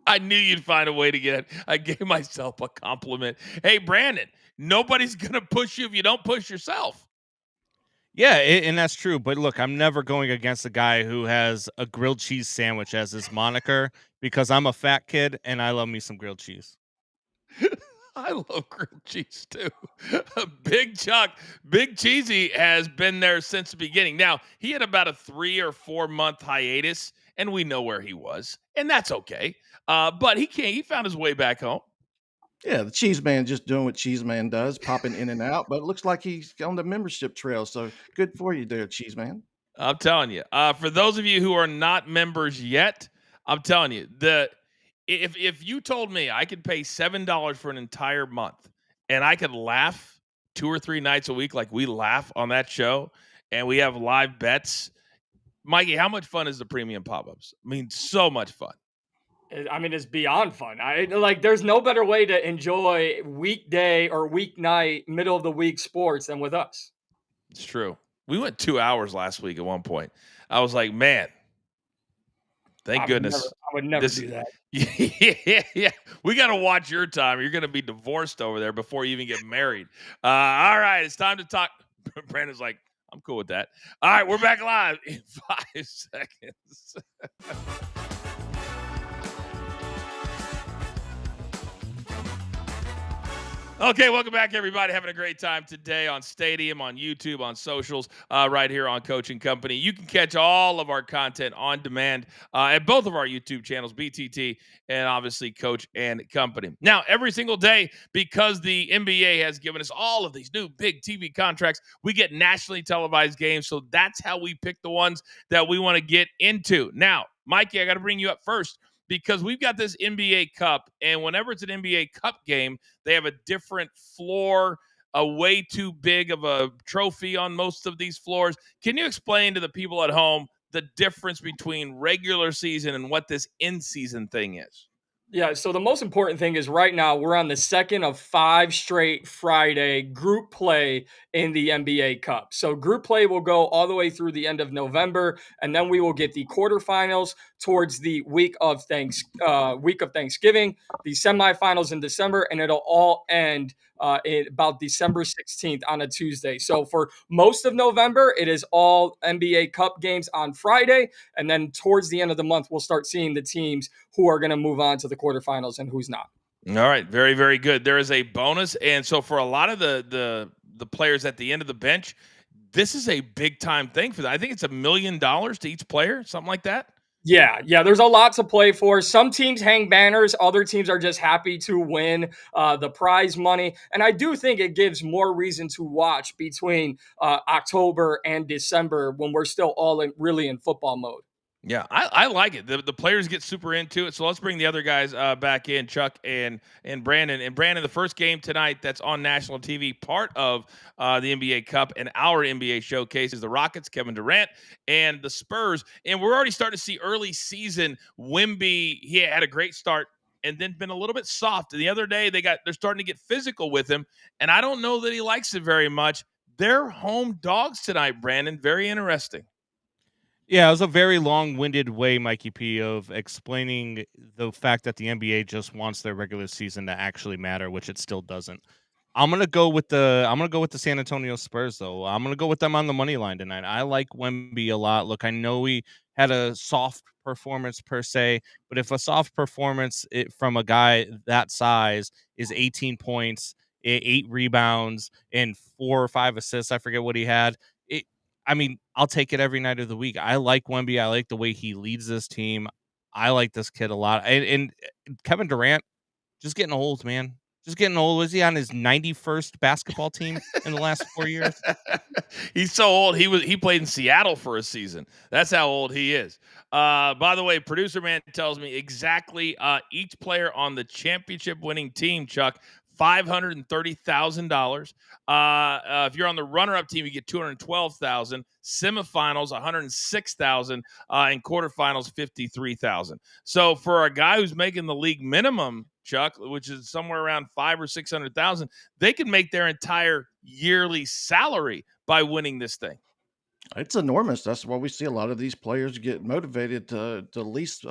I knew you'd find a way to get it. I gave myself a compliment. Hey, Brandon, nobody's going to push you if you don't push yourself. Yeah, and that's true. But look, I'm never going against a guy who has a grilled cheese sandwich as his moniker because I'm a fat kid and I love me some grilled cheese. I love grilled cheese too. Big Chuck, Big Cheesy has been there since the beginning. Now, he had about a 3 or 4 month hiatus, and we know where he was, and that's okay. But he found his way back home. Yeah, the Cheese Man just doing what Cheese Man does, popping in and out. But it looks like he's on the membership trail. So good for you there, Cheese Man. I'm telling you. For those of you who are not members yet, I'm telling you, if you told me I could pay $7 for an entire month and I could laugh 2 or 3 nights a week like we laugh on that show and we have live bets, Mikey, how much fun is the premium pop-ups? I mean, so much fun. I mean, it's beyond fun. There's no better way to enjoy weekday or weeknight, middle of the week sports than with us. It's true. We went 2 hours last week at one point. I was like, man, thank goodness. I would never do that. Yeah. We got to watch your time. You're going to be divorced over there before you even get married. All right. It's time to talk. Brandon's like, I'm cool with that. All right. We're back live in 5 seconds. Okay, welcome back, everybody. Having a great time today on Stadium, on YouTube, on socials, right here on Coaching Company. You can catch all of our content on demand at both of our YouTube channels, BTT and obviously Coach and Company. Now, every single day, because the NBA has given us all of these new big TV contracts, we get nationally televised games. So that's how we pick the ones that we want to get into. Now, Mikey, I got to bring you up first, because we've got this NBA Cup, and whenever it's an NBA Cup game, they have a different floor, a way too big of a trophy on most of these floors. Can you explain to the people at home the difference between regular season and what this in-season thing is? Yeah, so the most important thing is right now we're on the 2nd of 5 straight Friday group play in the NBA Cup. So group play will go all the way through the end of November, and then we will get the quarterfinals towards the week of Thanksgiving, the semifinals in December, and it'll all end in about December 16th on a Tuesday. So for most of November, it is all NBA Cup games on Friday, and then towards the end of the month, we'll start seeing the teams who are going to move on to the quarterfinals and who's not. All right, very, very good. There is a bonus, and so for a lot of the players at the end of the bench, this is a big time thing for them. I think it's $1 million to each player, something like that. Yeah, there's a lot to play for. Some teams hang banners. Other teams are just happy to win the prize money. And I do think it gives more reason to watch between October and December when we're still all really in football mode. Yeah, I like it. The players get super into it. So let's bring the other guys back in, Chuck and Brandon. And Brandon, the first game tonight that's on national TV, part of the NBA Cup and our NBA showcase is the Rockets, Kevin Durant, and the Spurs. And we're already starting to see early season Wemby. He had a great start and then been a little bit soft. And the other day they're starting to get physical with him, and I don't know that he likes it very much. They're home dogs tonight, Brandon. Very interesting. Yeah, it was a very long-winded way, Mikey P, of explaining the fact that the NBA just wants their regular season to actually matter, which it still doesn't. I'm gonna go with the San Antonio Spurs though. I'm gonna go with them on the money line tonight. I like Wemby a lot. Look, I know he had a soft performance per se, but if a soft performance from a guy that size is 18 points, 8 rebounds, and 4 or 5 assists, I forget what he had. I mean, I'll take it every night of the week. I like Wemby. I like the way he leads this team. I like this kid a lot. And Kevin Durant just getting old, man. Just getting old. Was he on his 91st basketball team in the last 4 years? He's so old. He played in Seattle for a season. That's how old he is. By the way, producer man tells me exactly each player on the championship winning team, Chuck, $530,000. If you're on the runner-up team, you get $212,000. Semifinals, $106,000, and quarterfinals, $53,000. So for a guy who's making the league minimum, Chuck, which is somewhere around $500,000 or $600,000, they can make their entire yearly salary by winning this thing. It's enormous. That's why we see a lot of these players get motivated to at least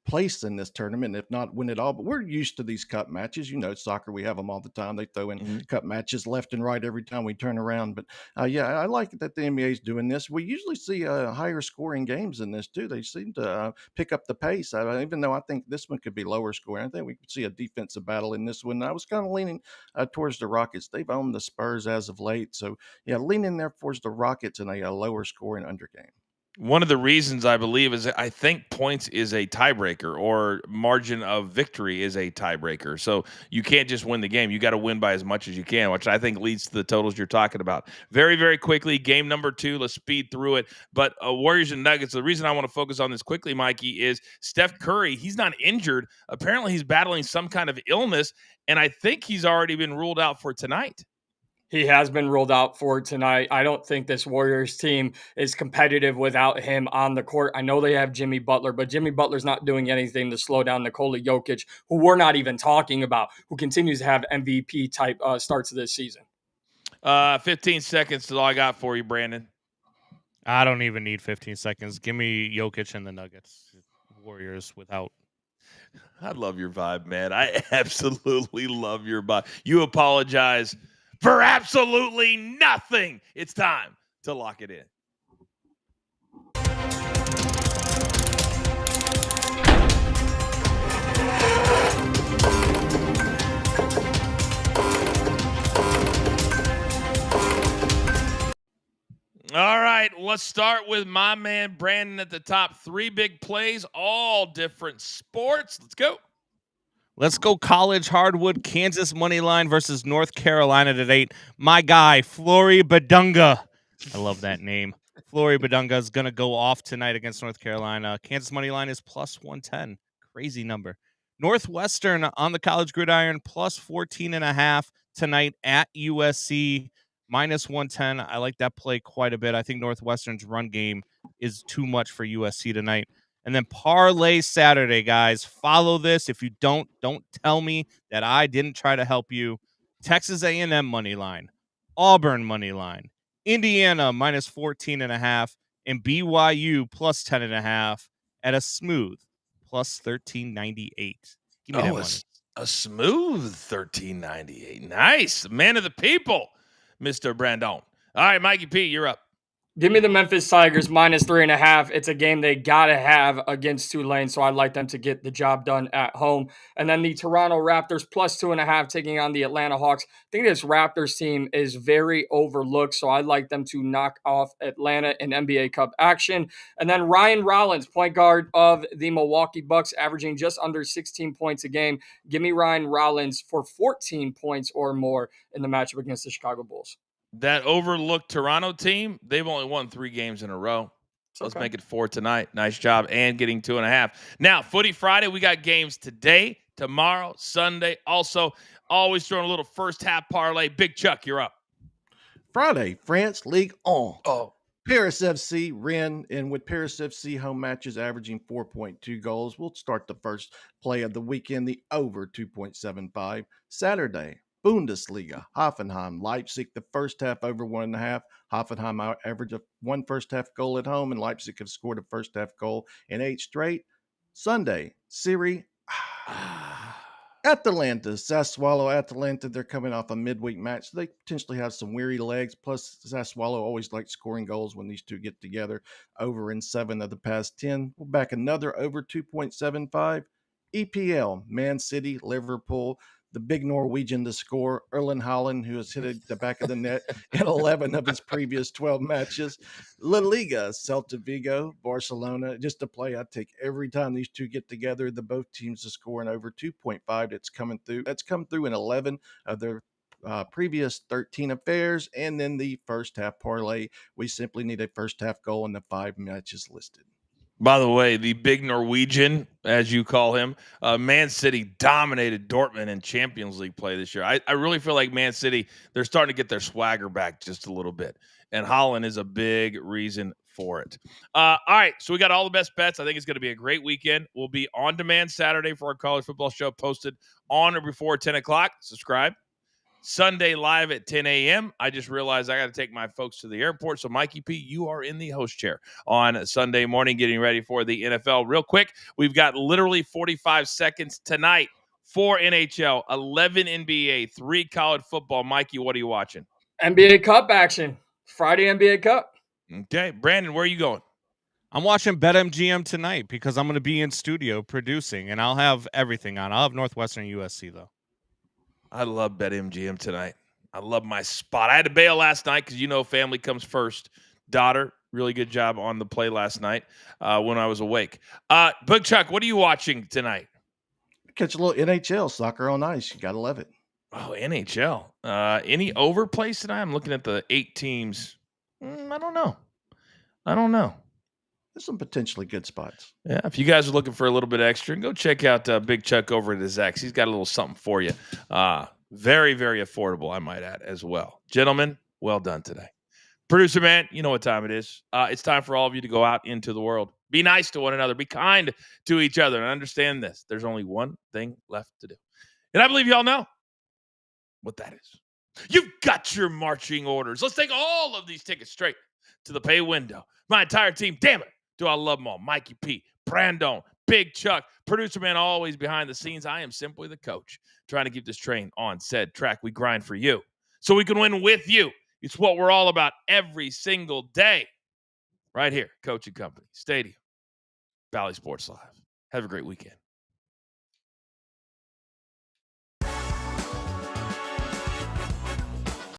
place in this tournament, if not win it all. But we're used to these cup matches. You know, soccer, we have them all the time. They throw in cup matches left and right every time we turn around. But yeah, I like that the NBA is doing this. We usually see higher scoring games in this too. They seem to pick up the pace. Even though I think this one could be lower scoring, I think we could see a defensive battle in this one. I was kind of leaning towards the Rockets. They've owned the Spurs as of late. So yeah, leaning there towards the Rockets in a lower scoring under game. One of the reasons I believe is I think points is a tiebreaker, or margin of victory is a tiebreaker. So you can't just win the game. You got to win by as much as you can, which I think leads to the totals you're talking about. Very, very quickly, game number 2. Let's speed through it. But Warriors and Nuggets, the reason I want to focus on this quickly, Mikey, is Steph Curry. He's not injured. Apparently, he's battling some kind of illness, and I think he's already been ruled out for tonight. He has been ruled out for tonight. I don't think this Warriors team is competitive without him on the court. I know they have Jimmy Butler, but Jimmy Butler's not doing anything to slow down Nikola Jokic, who we're not even talking about, who continues to have MVP type starts of this season. 15 seconds is all I got for you, Brandon. I don't even need 15 seconds. Give me Jokic and the Nuggets. Warriors without. I love your vibe, man. I absolutely love your vibe. You apologize for absolutely nothing. It's time to lock it in. All right, let's start with my man Brandon at the top. 3 big plays, all different sports. Let's go. Let's go college hardwood, Kansas money line versus North Carolina today. My guy, Flory Badunga. I love that name. Flory Badunga is going to go off tonight against North Carolina. Kansas money line is plus 110. Crazy number. Northwestern on the college gridiron, plus 14.5 tonight at USC, minus 110. I like that play quite a bit. I think Northwestern's run game is too much for USC tonight. And then parlay Saturday, guys. Follow this. If you don't tell me that I didn't try to help you. Texas A&M money line, Auburn money line, Indiana minus 14.5, and BYU plus 10.5 at a smooth plus 1398. Give me that money. A smooth 1398. Nice. Man of the people, Mr. Brandon. All right, Mikey P, you're up. Give me the Memphis Tigers minus 3.5. It's a game they got to have against Tulane, so I'd like them to get the job done at home. And then the Toronto Raptors plus 2.5 taking on the Atlanta Hawks. I think this Raptors team is very overlooked, so I'd like them to knock off Atlanta in NBA Cup action. And then Ryan Rollins, point guard of the Milwaukee Bucks, averaging just under 16 points a game. Give me Ryan Rollins for 14 points or more in the matchup against the Chicago Bulls. That overlooked Toronto team, they've only won 3 games in a row. So let's make it 4 tonight. Nice job. And getting 2.5. Now, Footy Friday, we got games today, tomorrow, Sunday. Also, always throwing a little first half parlay. Big Chuck, you're up. Friday, France League on. Oh. Paris FC, Rennes, and with Paris FC home matches averaging 4.2 goals, we'll start the first play of the weekend, the over 2.75. Saturday, Bundesliga, Hoffenheim, Leipzig, the first half over 1.5. Hoffenheim average of 1 first half goal at home, and Leipzig have scored a first half goal in 8 straight. Sunday, Serie Atalanta, Sassuolo, Atalanta, they're coming off a midweek match. So they potentially have some weary legs. Plus, Sassuolo always likes scoring goals when these two get together. Over in 7 of the past 10. We'll back another over 2.75. EPL, Man City, Liverpool, the big Norwegian to score, Erling Haaland, who has hit the back of the net in 11 of his previous 12 matches. La Liga, Celta Vigo, Barcelona, just a play I take every time these two get together. The both teams to score an over 2.5. That's coming through. That's come through in 11 of their previous 13 affairs. And then the first half parlay, we simply need a first half goal in the 5 matches listed. By the way, the big Norwegian, as you call him, Man City dominated Dortmund in Champions League play this year. I really feel like Man City, they're starting to get their swagger back just a little bit. And Haaland is a big reason for it. All right, so we got all the best bets. I think it's going to be a great weekend. We'll be on demand Saturday for our college football show, posted on or before 10 o'clock. Subscribe. Sunday live at 10 a.m. I just realized I got to take my folks to the airport. So, Mikey P, you are in the host chair on Sunday morning getting ready for the NFL. Real quick, we've got literally 45 seconds tonight. 4 NHL, 11 NBA, 3 college football. Mikey, what are you watching? NBA Cup action. Friday NBA Cup. Okay. Brandon, where are you going? I'm watching BetMGM tonight because I'm going to be in studio producing, and I'll have everything on. I'll have Northwestern USC, though. I love BetMGM tonight. I love my spot. I had to bail last night because, family comes first. Daughter, really good job on the play last night when I was awake. Big Chuck, what are you watching tonight? Catch a little NHL, soccer on ice. You got to love it. Oh, NHL. Any overplays tonight? I'm looking at the 8 teams. I don't know. There's some potentially good spots. Yeah, if you guys are looking for a little bit extra, go check out Big Chuck over at his X. He's got a little something for you. Very, very affordable, I might add, as well. Gentlemen, well done today. Producer man, you know what time it is. It's time for all of you to go out into the world. Be nice to one another. Be kind to each other. And understand this. There's only one thing left to do. And I believe you all know what that is. You've got your marching orders. Let's take all of these tickets straight to the pay window. My entire team, damn it. Do I love them all? Mikey P, Brandon, Big Chuck, producer man, always behind the scenes. I am simply the coach, trying to keep this train on said track. We grind for you so we can win with you. It's what we're all about every single day. Right here, Coaching Company, Stadium, Valley Sports Live. Have a great weekend.